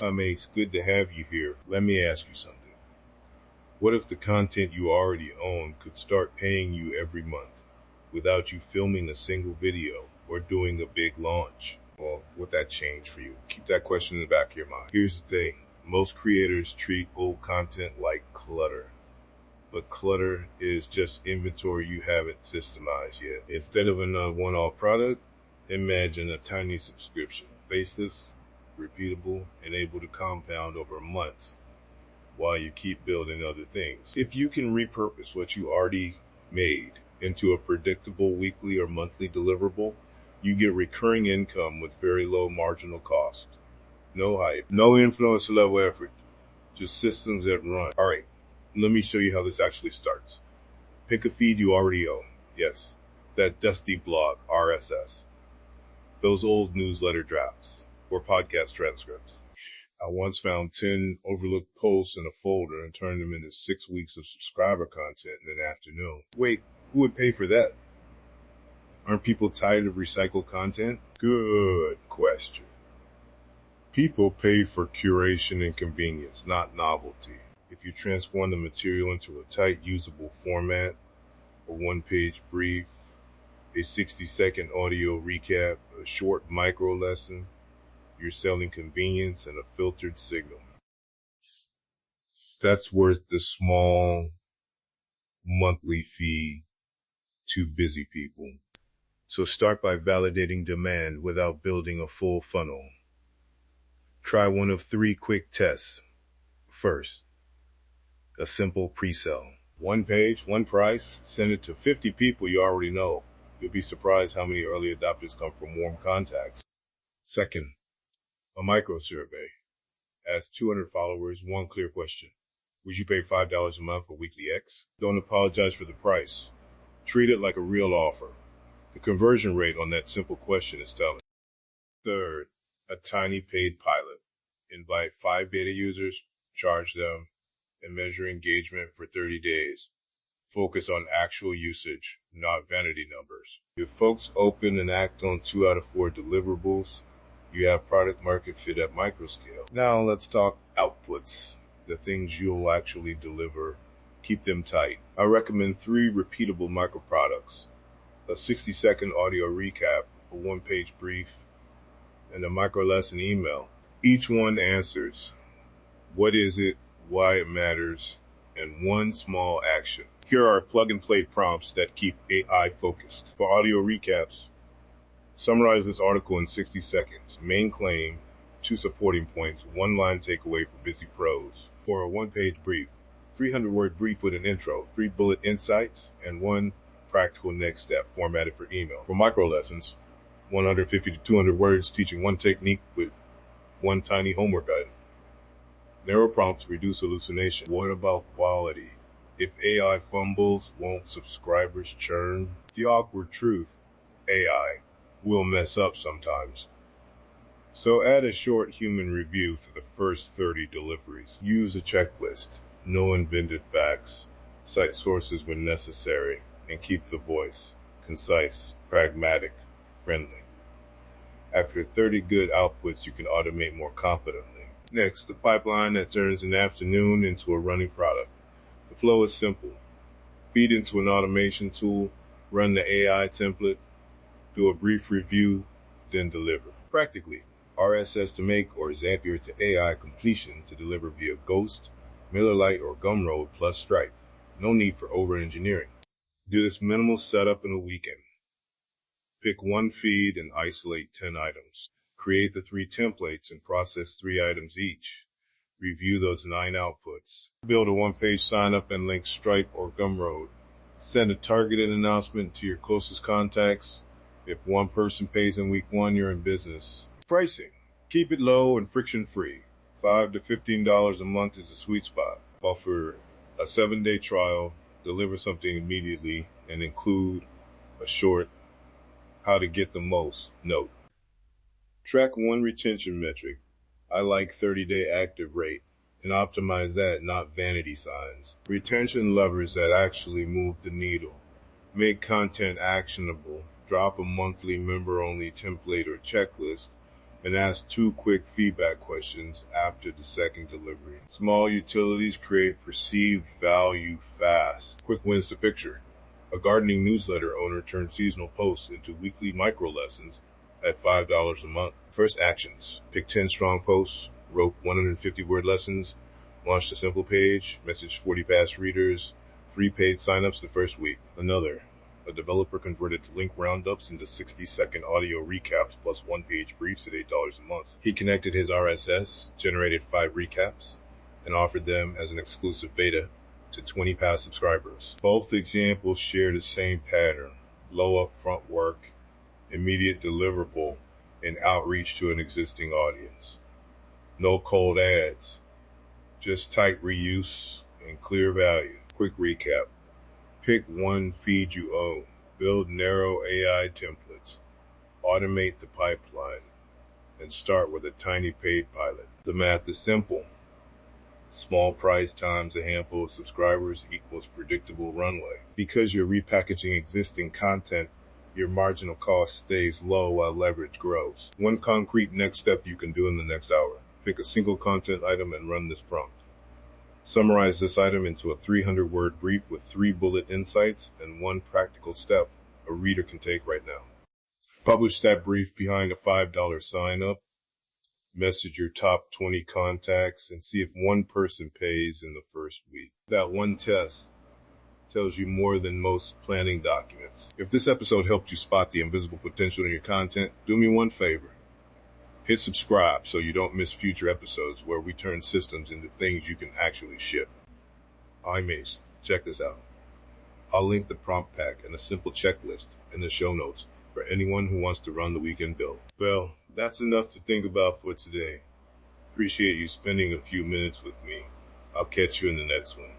It's good to have you here. Let me ask you something. What if the content you already own could start paying you every month without you filming a single video or doing a big launch? Well, would that change for you? Keep that question in the back of your mind. Here's the thing. Most creators treat old content like clutter. But clutter is just inventory you haven't systemized yet. Instead of a one-off product, imagine a tiny subscription. Faceless, repeatable, and able to compound over months while you keep building other things. If you can repurpose what you already made into a predictable weekly or monthly deliverable, you get recurring income with very low marginal cost. No hype, no influencer level effort, just systems that run. All right, let me show you how this actually starts. Pick a feed you already own. Yes, that dusty blog, RSS. Those old newsletter drafts or podcast transcripts. I once found 10 overlooked posts in a folder and turned them into 6 weeks of subscriber content in an afternoon. Wait, who would pay for that? Aren't people tired of recycled content? Good question. People pay for curation and convenience, not novelty. If you transform the material into a tight, usable format, a one-page brief, a 60-second audio recap, a short micro lesson, you're selling convenience and a filtered signal. That's worth the small monthly fee to busy people. So start by validating demand without building a full funnel. Try one of 3 quick tests. First, a simple pre-sell. 1 page, 1 price, send it to 50 people you already know. You'll be surprised how many early adopters come from warm contacts. Second, a micro survey. Ask 200 followers 1 clear question. Would you pay $5 a month for weekly X? Don't apologize for the price. Treat it like a real offer. The conversion rate on that simple question is telling. Third, a tiny paid pilot. Invite 5 beta users, charge them, and measure engagement for 30 days. Focus on actual usage, not vanity numbers. If folks open and act on 2 out of 4 deliverables, you have product market fit at micro scale. Now let's talk outputs, the things you'll actually deliver. Keep them tight. I recommend 3 repeatable micro products, a 60-second audio recap, a 1-page brief, and a micro lesson email. Each one answers, what is it, why it matters, and 1 small action. Here are plug-and-play prompts that keep AI focused. For audio recaps, summarize this article in 60 seconds. Main claim, 2 supporting points, 1 line takeaway for busy pros. For a 1-page brief, 300-word brief with an intro, 3 bullet insights, and 1 practical next step formatted for email. For micro lessons, 150 to 200 words teaching 1 technique with 1 tiny homework item. Narrow prompts reduce hallucination. What about quality? If AI fumbles, won't subscribers churn? The awkward truth, AI will mess up sometimes. So add a short human review for the first 30 deliveries. Use a checklist, no invented facts, cite sources when necessary, and keep the voice concise, pragmatic, friendly. After 30 good outputs, you can automate more confidently. Next, the pipeline that turns an afternoon into a running product. The flow is simple. Feed into an automation tool, run the AI template, do a brief review, then deliver. Practically, RSS to make or Zapier to AI completion to deliver via Ghost, Miller Lite, or Gumroad plus Stripe. No need for over-engineering. Do this minimal setup in a weekend. Pick 1 feed and isolate 10 items. Create the 3 templates and process 3 items each. Review those 9 outputs. Build a 1-page sign-up and link Stripe or Gumroad. Send a targeted announcement to your closest contacts. If 1 person pays in week 1, you're in business. Pricing. Keep it low and friction-free. $5 to $15 a month is a sweet spot. Offer a 7-day trial, deliver something immediately, and include a short how to get the most note. Track 1 retention metric. I like 30-day active rate, and optimize that, not vanity signs. Retention levers that actually move the needle. Make content actionable. Drop a monthly member-only template or checklist. and ask 2 quick feedback questions after the second delivery. Small utilities create perceived value fast. Quick wins to picture. A gardening newsletter owner turned seasonal posts into weekly micro lessons at $5 a month. First actions. Pick 10 strong posts, wrote 150 word lessons, launched a simple page, messaged 40 past readers, free paid signups the first week. Another. A developer converted link roundups into 60-second audio recaps plus one-page briefs at $8 a month. He connected his RSS, generated 5 recaps, and offered them as an exclusive beta to 20 past subscribers. Both examples share the same pattern: low upfront work, immediate deliverable, and outreach to an existing audience. No cold ads, just tight reuse and clear value. Quick recap. Pick one feed you own. Build narrow AI templates. Automate the pipeline. And start with a tiny paid pilot. The math is simple. Small price times a handful of subscribers equals predictable runway. Because you're repackaging existing content, your marginal cost stays low while leverage grows. One concrete next step you can do in the next hour. Pick a single content item and run this prompt. Summarize this item into a 300-word brief with 3 bullet insights and 1 practical step a reader can take right now. Publish that brief behind a $5 sign-up. Message your top 20 contacts and see if one person pays in the first week. That one test tells you more than most planning documents. If this episode helped you spot the invisible potential in your content, do me one favor. Hit subscribe so you don't miss future episodes where we turn systems into things you can actually ship. I'm Ace. Check this out. I'll link the prompt pack and a simple checklist in the show notes for anyone who wants to run the weekend build. Well, that's enough to think about for today. Appreciate you spending a few minutes with me. I'll catch you in the next one.